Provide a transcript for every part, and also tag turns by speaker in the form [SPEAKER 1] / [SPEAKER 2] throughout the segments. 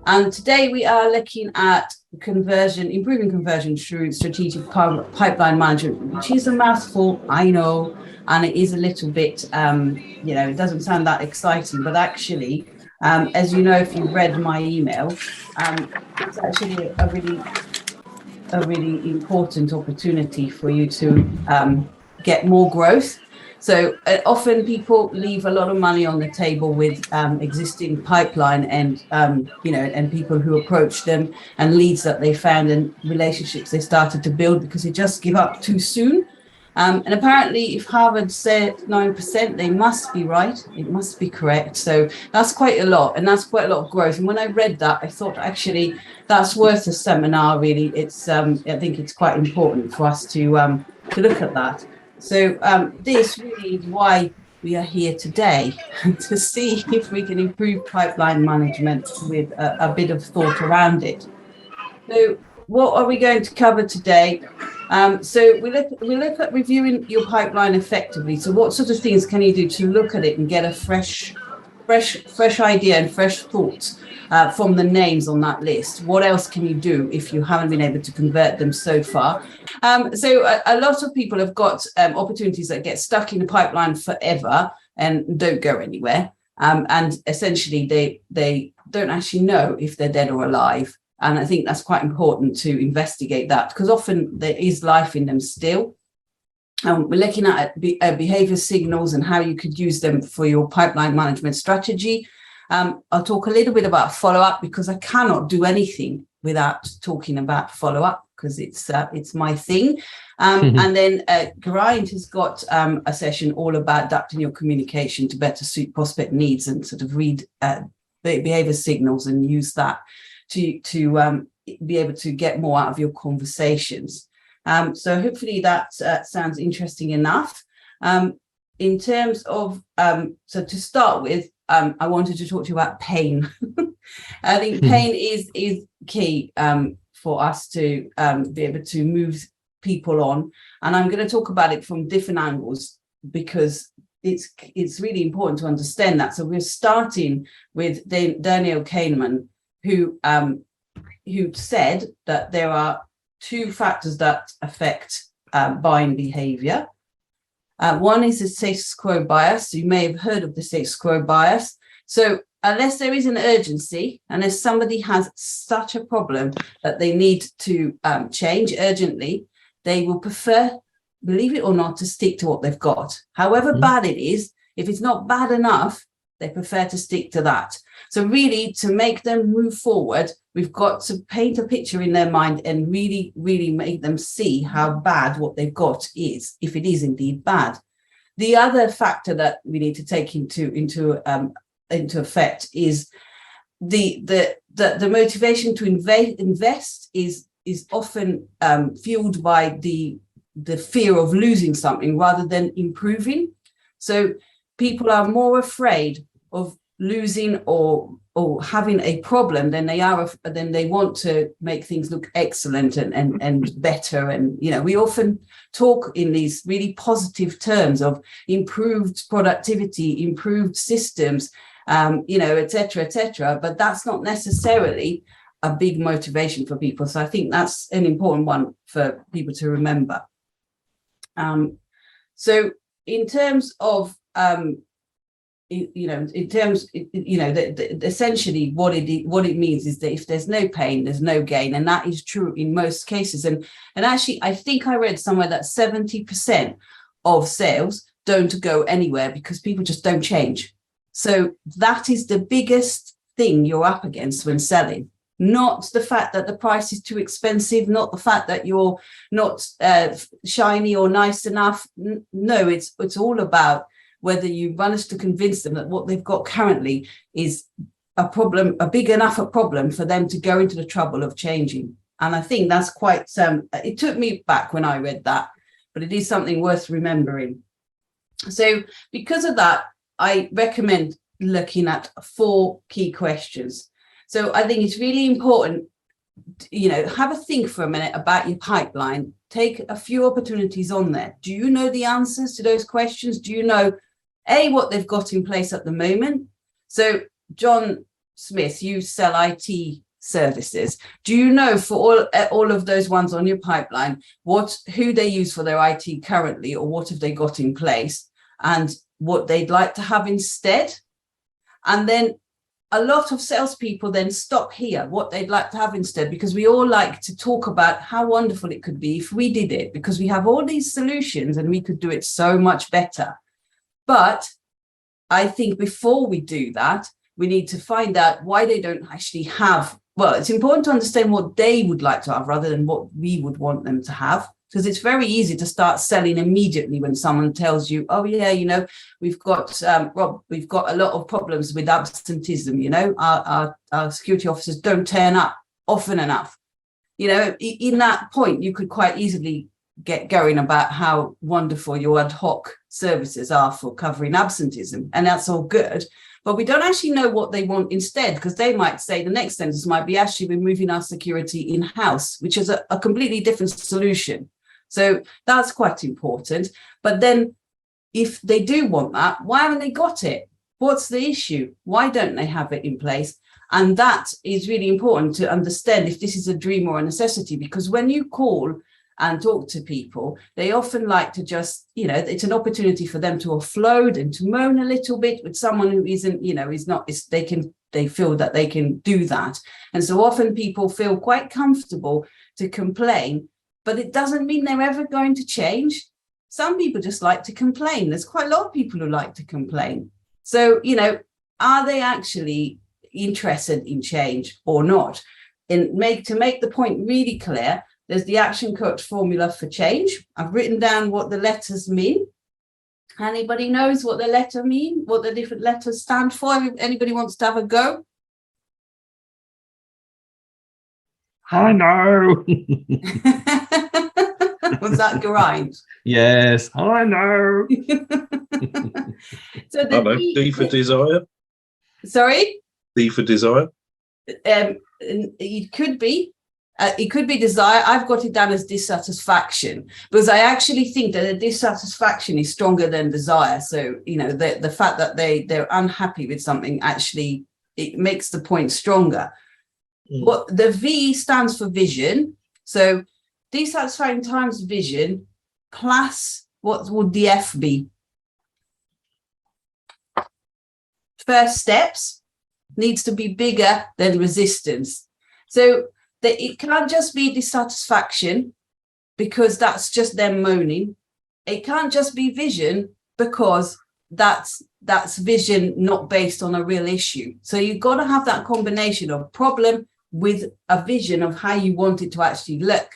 [SPEAKER 1] And today we are looking at improving conversion through strategic pipeline management, which is a mouthful, I know, and it is a little bit, it doesn't sound that exciting, but actually, as you know, if you've read my email, it's actually a really important opportunity for you to get more growth. So often people leave a lot of money on the table with existing pipeline and, and people who approach them and leads that they found and relationships they started to build because they just give up too soon. And apparently, if Harvard said 9%, they must be right. It must be correct. So that's quite a lot, and that's quite a lot of growth. And when I read that, I thought actually that's worth a seminar. Really, it's I think it's quite important for us to look at that. So this really is why we are here today, to see if we can improve pipeline management with a bit of thought around it. So what are we going to cover today? So we look at reviewing your pipeline effectively. So what sort of things can you do to look at it and get a fresh idea and fresh thoughts from the names on that list? What else can you do if you haven't been able to convert them so far? So a lot of people have got opportunities that get stuck in the pipeline forever and don't go anywhere. And essentially they don't actually know if they're dead or alive. And I think that's quite important to investigate that, because often there is life in them still. We're looking at behavior signals and how you could use them for your pipeline management strategy. I'll talk a little bit about follow-up, because I cannot do anything without talking about follow-up, because it's my thing. And then Grind has got a session all about adapting your communication to better suit prospect needs and sort of read behavior signals and use that to be able to get more out of your conversations. So hopefully that sounds interesting enough. In terms of, so to start with, I wanted to talk to you about pain. I think pain is key for us to be able to move people on. And I'm going to talk about it from different angles, because it's really important to understand that. So we're starting with Daniel Kahneman, who said that there are two factors that affect buying behavior. One is the status quo bias. You may have heard of the status quo bias. So unless there is an urgency, unless somebody has such a problem that they need to change urgently, they will prefer, believe it or not, to stick to what they've got. However bad it is, if it's not bad enough, they prefer to stick to that. So really, to make them move forward, we've got to paint a picture in their mind and really, really make them see how bad what they've got is, if it is indeed bad. The other factor that we need to take into effect is the motivation to invest is often fueled by the fear of losing something rather than improving. So people are more afraid of losing or having a problem than they want to make things look excellent and better. And we often talk in these really positive terms of improved productivity, improved systems, et cetera, but that's not necessarily a big motivation for people. So I think that's an important one for people to remember. So in terms of essentially what it means is that if there's no pain, there's no gain, and that is true in most cases. And actually, I think I read somewhere that 70% of sales don't go anywhere because people just don't change. So that is the biggest thing you're up against when selling. Not the fact that the price is too expensive, not the fact that you're not shiny or nice enough. No, it's all about whether you manage to convince them that what they've got currently is a problem, a big enough a problem for them to go into the trouble of changing. And I think that's quite, it took me back when I read that, but it is something worth remembering. So because of that, I recommend looking at 4 key questions. So I think it's really important, have a think for a minute about your pipeline. Take a few opportunities on there. Do you know the answers to those questions? Do you know, A, what they've got in place at the moment? So John Smith, you sell IT services. Do you know for all of those ones on your pipeline, who they use for their IT currently, or what have they got in place, and what they'd like to have instead? And then a lot of salespeople then stop here, what they'd like to have instead, because we all like to talk about how wonderful it could be if we did it, because we have all these solutions and we could do it so much better. But I think before we do that, we need to find out why they don't actually have. Well, it's important to understand what they would like to have rather than what we would want them to have, because it's very easy to start selling immediately when someone tells you, oh yeah, you know, we've got Rob, we've got a lot of problems with absenteeism. You know, our security officers don't turn up often enough. You know, in that point, you could quite easily get going about how wonderful your ad hoc services are for covering absenteeism, and that's all good. But we don't actually know what they want instead, because they might say the next sentence might be, actually, we're moving our security in-house, which is a completely different solution. So that's quite important. But then if they do want that, why haven't they got it? What's the issue? Why don't they have it in place? And that is really important to understand if this is a dream or a necessity, because when you call and talk to people, they often like to just, you know, it's an opportunity for them to offload and to moan a little bit with someone who isn't, you know, they feel that they can do that. And so often people feel quite comfortable to complain, but it doesn't mean they're ever going to change. Some people just like to complain. There's quite a lot of people who like to complain. So, you know, are they actually interested in change or not? And to make the point really clear, there's the action coach formula for change. I've written down what the letters mean. Anybody knows what the letter mean? What the different letters stand for? If anybody wants to have a go?
[SPEAKER 2] I know.
[SPEAKER 1] Was that grind?
[SPEAKER 2] Yes, I know.
[SPEAKER 1] So
[SPEAKER 3] D for desire.
[SPEAKER 1] Sorry?
[SPEAKER 3] D for desire.
[SPEAKER 1] It could be. It could be desire. I've got it down as dissatisfaction, because I actually think that the dissatisfaction is stronger than desire. So, you know, the fact that they're unhappy with something, actually, it makes the point stronger. What the V stands for vision. So dissatisfying times vision plus what would the F be? First steps needs to be bigger than resistance. So that it can't just be dissatisfaction, because that's just them moaning. It can't just be vision, because that's vision not based on a real issue. So you've got to have that combination of problem with a vision of how you want it to actually look,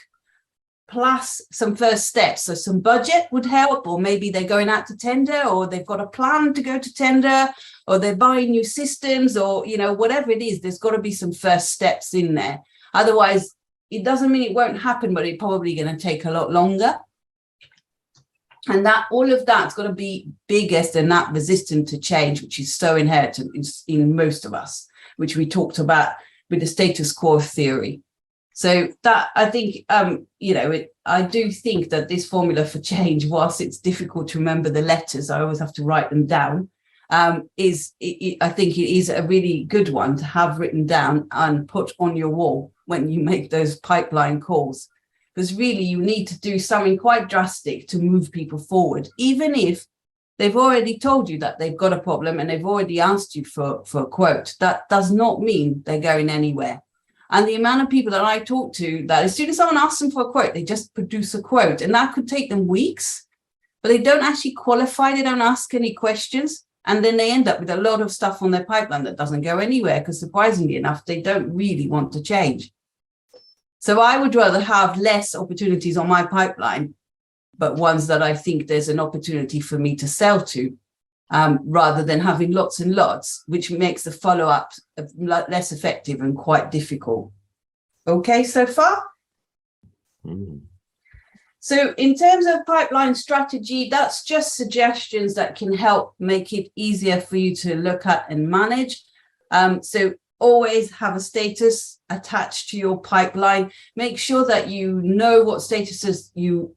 [SPEAKER 1] plus some first steps. So some budget would help, or maybe they're going out to tender, or they've got a plan to go to tender, or they're buying new systems, or, you know, whatever it is, there's got to be some first steps in there. Otherwise, it doesn't mean it won't happen, but it's probably going to take a lot longer. And that all of that's got to be biggest than that resistance to change, which is so inherent in most of us, which we talked about with the status quo theory. So that, I think, you know, I do think that this formula for change, whilst it's difficult to remember the letters, I always have to write them down, I think it is a really good one to have written down and put on your wall when you make those pipeline calls, because really you need to do something quite drastic to move people forward, even if they've already told you that they've got a problem and they've already asked you for a quote. That does not mean they're going anywhere. And the amount of people that I talk to, that as soon as someone asks them for a quote, they just produce a quote, and that could take them weeks, but they don't actually qualify, they don't ask any questions. And then they end up with a lot of stuff on their pipeline that doesn't go anywhere, because surprisingly enough, they don't really want to change. So I would rather have less opportunities on my pipeline, but ones that I think there's an opportunity for me to sell to, rather than having lots and lots, which makes the follow-up less effective and quite difficult. Okay, so far? So in terms of pipeline strategy, that's just suggestions that can help make it easier for you to look at and manage. So always have a status attached to your pipeline. Make sure that you know what statuses you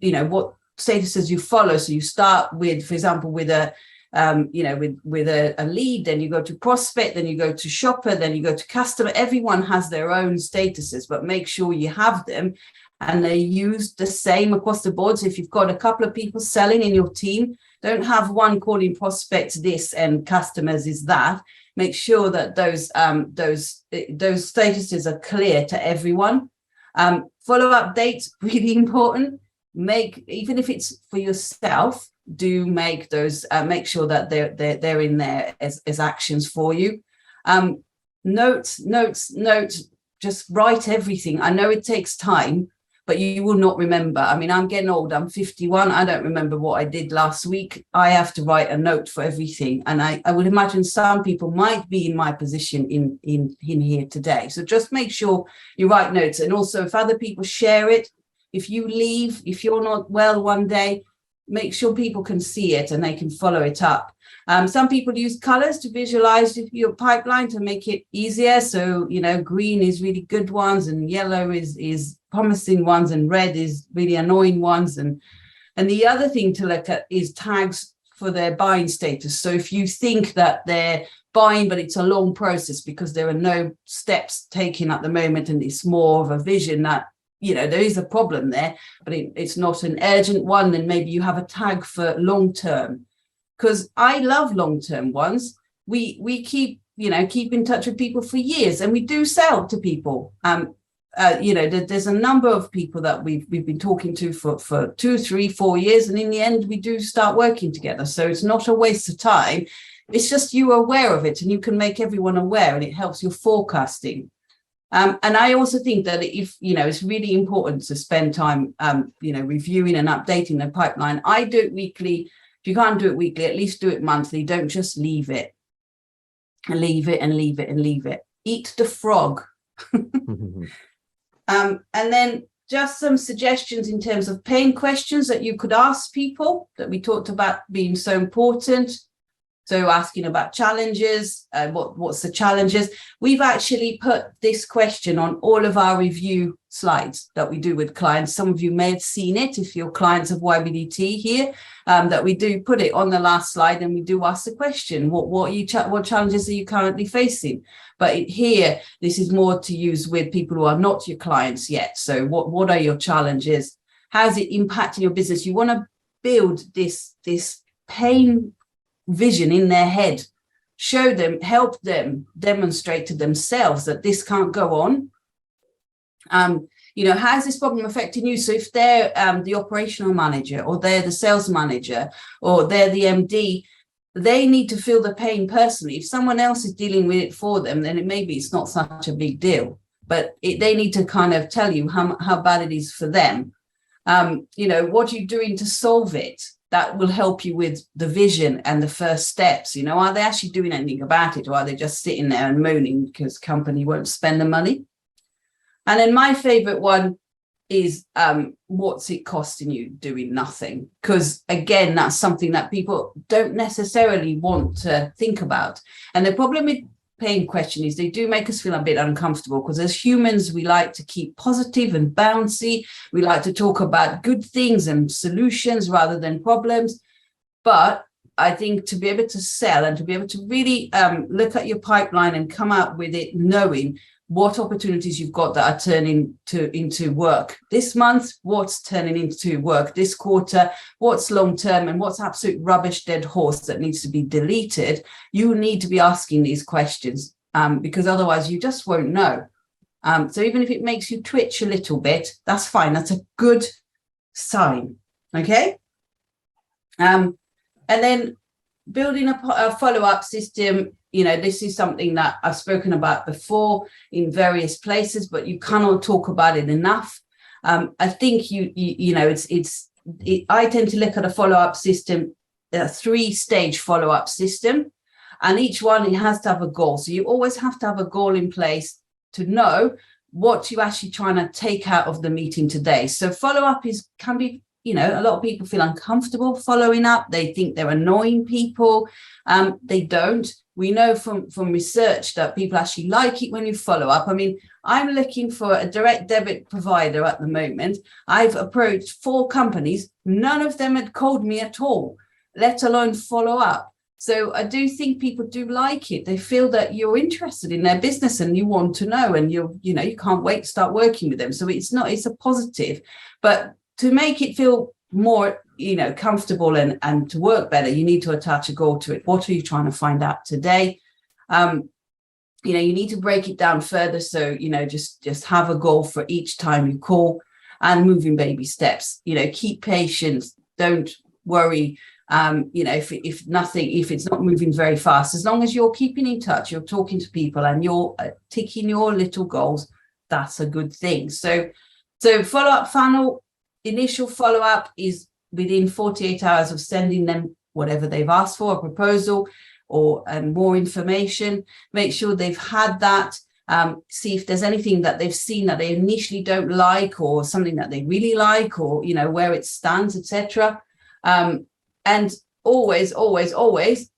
[SPEAKER 1] follow. So you start with, for example, with a with a lead, then you go to prospect, then you go to shopper, then you go to customer. Everyone has their own statuses, but make sure you have them and they use the same across the board. So if you've got a couple of people selling in your team, don't have one calling prospects this and customers is that. Make sure that those statuses are clear to everyone. Follow-up dates, really important. Even if it's for yourself, do make those, make sure that they're in there as actions for you. Notes, just write everything. I know it takes time, but you will not remember. I mean, I'm getting old, I'm 51. I don't remember what I did last week. I have to write a note for everything. And I would imagine some people might be in my position in here today. So just make sure you write notes. And also if other people share it, if you leave, if you're not well one day, make sure people can see it and they can follow it up. Some people use colors to visualize your pipeline to make it easier. So, green is really good ones and yellow is promising ones and red is really annoying ones. And the other thing to look at is tags for their buying status. So if you think that they're buying, but it's a long process because there are no steps taken at the moment and it's more of a vision that, there is a problem there, but it's not an urgent one, then maybe you have a tag for long term. Because I love long-term ones. We keep in touch with people for years, and we do sell to people. There's a number of people that we've been talking to for 2, 3, 4 years, and in the end, we do start working together. So it's not a waste of time. It's just you are aware of it, and you can make everyone aware, and it helps your forecasting. And I also think that if it's really important to spend time, reviewing and updating the pipeline. I do it weekly. If you can't do it weekly, at least do it monthly. Don't just leave it and leave it and leave it and leave it. Eat the frog. And then just some suggestions in terms of pain questions that you could ask people that we talked about being so important. So asking about challenges, what's the challenges? We've actually put this question on all of our review slides that we do with clients. Some of you may have seen it if you're clients of YBDT here, that we do put it on the last slide and we do ask the question, what challenges are you currently facing? But here, this is more to use with people who are not your clients yet. So what are your challenges? How's it impacting your business? You want to build this pain vision in their head, show them, help them demonstrate to themselves that this can't go on. How's this problem affecting you? So if they're the operational manager or they're the sales manager or they're the MD, they need to feel the pain personally. If someone else is dealing with it for them, then maybe it's not such a big deal, but they need to kind of tell you how bad it is for them. What are you doing to solve it? That will help you with the vision and the first steps. Are they actually doing anything about it, or are they just sitting there and moaning because company won't spend the money? And then my favorite one is what's it costing you doing nothing? Because again, that's something that people don't necessarily want to think about. And the problem with pain question is they do make us feel a bit uncomfortable, because as humans, we like to keep positive and bouncy. We like to talk about good things and solutions rather than problems. But I think to be able to sell and to be able to really look at your pipeline and come out with it knowing what opportunities you've got that are turning into work this month, what's turning into work this quarter, what's long term, and what's absolute rubbish, dead horse that needs to be deleted. You need to be asking these questions because otherwise you just won't know. So even if it makes you twitch a little bit, that's fine. That's a good sign. Okay. And then building a follow-up system. This is something that I've spoken about before in various places, but you cannot talk about it enough. I think I tend to look at a follow-up system, a 3-stage follow-up system, and each one, it has to have a goal. So you always have to have a goal in place to know what you're actually trying to take out of the meeting today. So follow-up can be, a lot of people feel uncomfortable following up. They think they're annoying people. They don't. We know from research that people actually like it when you follow up. I mean, I'm looking for a direct debit provider at the moment. I've approached 4 companies. None of them had called me at all, let alone follow up. So I do think people do like it. They feel that you're interested in their business and you want to know, and you can't wait to start working with them. So it's a positive, but to make it feel more, comfortable and to work better, you need to attach a goal to it. What are you trying to find out today? You need to break it down further. So, just have a goal for each time you call and move in baby steps. Keep patience. Don't worry. If it's not moving very fast, as long as you're keeping in touch, you're talking to people and you're ticking your little goals, that's a good thing. So follow-up funnel, initial follow-up is within 48 hours of sending them whatever they've asked for, a proposal or more information. Make sure they've had that. See if there's anything that they've seen that they initially don't like, or something that they really like, or where it stands, etc. And always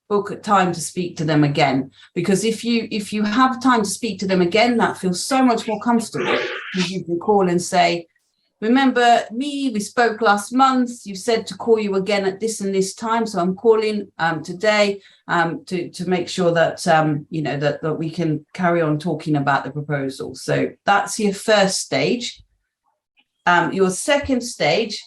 [SPEAKER 1] book a time to speak to them again, because if you have time to speak to them again, that feels so much more comfortable. You can call and say, remember me, we spoke last month, you said to call you again at this and this time, so I'm calling today to make sure that that we can carry on talking about the proposal. So that's your first stage. Your second stage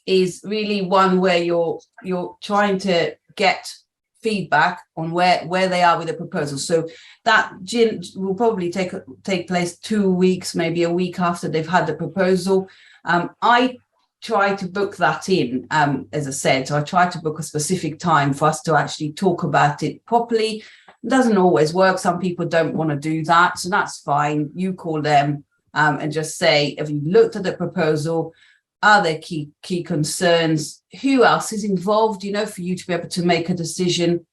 [SPEAKER 1] is really one where you're trying to get feedback on where they are with the proposal. So that will probably take place 2 weeks, maybe a week after they've had the proposal. I try to book that in, as I said, so I try to book a specific time for us to actually talk about it properly. It doesn't always work. Some people don't want to do that, so that's fine. You call them and just say, have you looked at the proposal? Are there key concerns? Who else is involved, for you to be able to make a decision?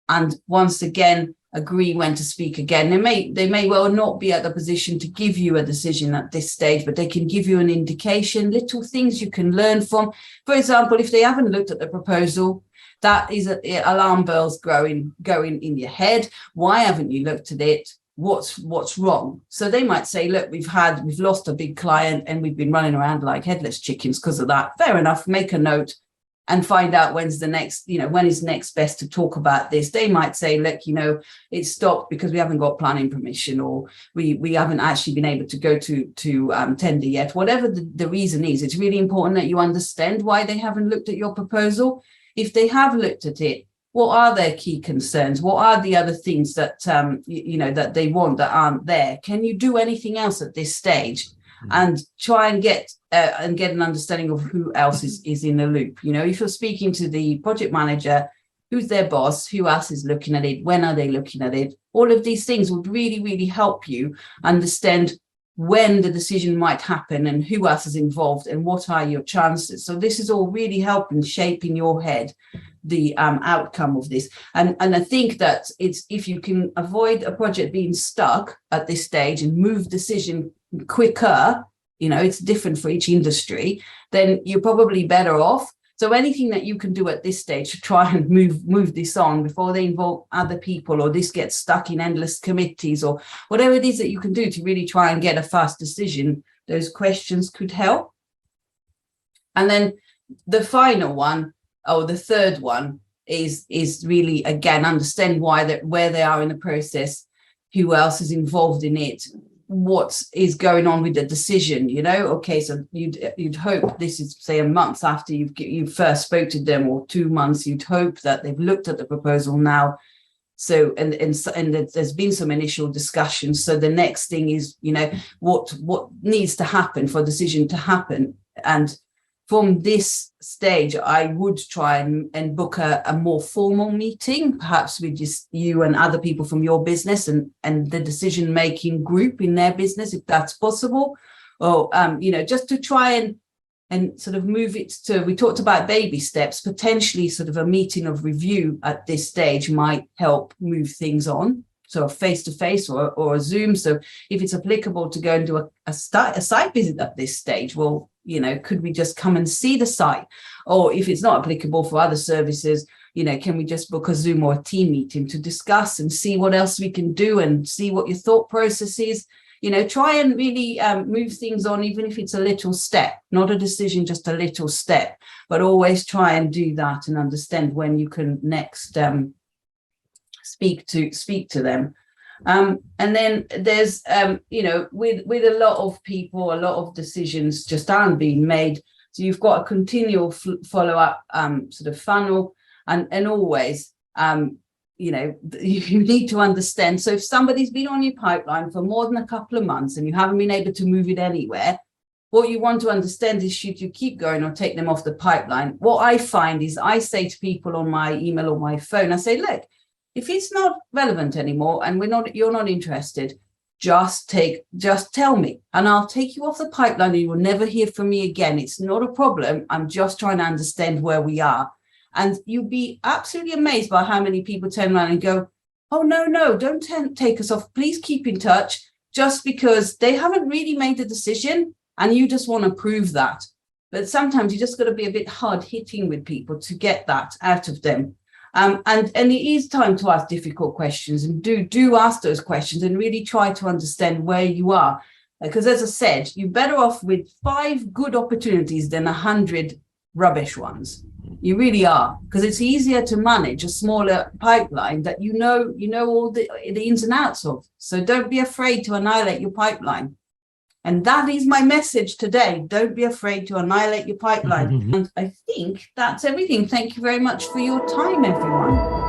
[SPEAKER 1] And once again, agree when to speak again. They may well not be at the position to give you a decision at this stage, but they can give you an indication, little things you can learn from. For example, if they haven't looked at the proposal, that is alarm bells going in your head. Why haven't you looked at it? What's wrong? So they might say, look, we've lost a big client and we've been running around like headless chickens because of that. Fair enough. Make a note and find out when is next best to talk about this. They might say, look, it stopped because we haven't got planning permission, or we haven't actually been able to go to tender yet. Whatever the reason is, it's really important that you understand why they haven't looked at your proposal. If they have looked at it, what are their key concerns? What are the other things that that they want that aren't there? Can you do anything else at this stage? And try and get an understanding of who else is in the loop. If you're speaking to the project manager, who's their boss, who else is looking at it, when are they looking at it? All of these things would really, really help you understand when the decision might happen and who else is involved and what are your chances. So this is all really helping shape in your head the outcome of this. And I think that it's, if you can avoid a project being stuck at this stage and move decision quicker, it's different for each industry, then you're probably better off. So anything that you can do at this stage to try and move this on before they involve other people, or this gets stuck in endless committees, or whatever it is that you can do to really try and get a fast decision, those questions could help. And then the final one, or the third one, is really, again, understand where they are in the process, who else is involved in it, what is going on with the decision. Okay, so you'd hope this is, say, a month after you first spoke to them, or 2 months. You'd hope that they've looked at the proposal now. So and there's been some initial discussions. So the next thing is, what needs to happen for a decision to happen. And from this stage, I would try and book a more formal meeting, perhaps with just you and other people from your business and the decision-making group in their business, if that's possible. Or, just to try and sort of move it to, we talked about baby steps, potentially sort of a meeting of review at this stage might help move things on. So a face-to-face or a Zoom. So if it's applicable to go and do a site visit at this stage, well, could we just come and see the site? Or if it's not applicable for other services, can we just book a Zoom or a team meeting to discuss and see what else we can do and see what your thought process is? try and really move things on, even if it's a little step, not a decision, just a little step, but always try and do that and understand when you can next speak to them. And then there's, with a lot of people, a lot of decisions just aren't being made. So you've got a continual follow-up sort of funnel, and always, you need to understand. So if somebody's been on your pipeline for more than a couple of months and you haven't been able to move it anywhere, what you want to understand is, should you keep going or take them off the pipeline? What I find is I say to people on my email or my phone, I say, look, if it's not relevant anymore and you're not interested, just tell me and I'll take you off the pipeline and you will never hear from me again. It's not a problem. I'm just trying to understand where we are. And you'll be absolutely amazed by how many people turn around and go, oh, no, don't take us off. Please keep in touch, just because they haven't really made a decision and you just want to prove that. But sometimes you just got to be a bit hard hitting with people to get that out of them. And it is time to ask difficult questions, and do ask those questions and really try to understand where you are. Because as I said, you're better off with 5 good opportunities than 100 rubbish ones. You really are, because it's easier to manage a smaller pipeline that you know all the ins and outs of. So don't be afraid to annihilate your pipeline. And that is my message today. Don't be afraid to annihilate your pipeline. And I think that's everything. Thank you very much for your time, everyone.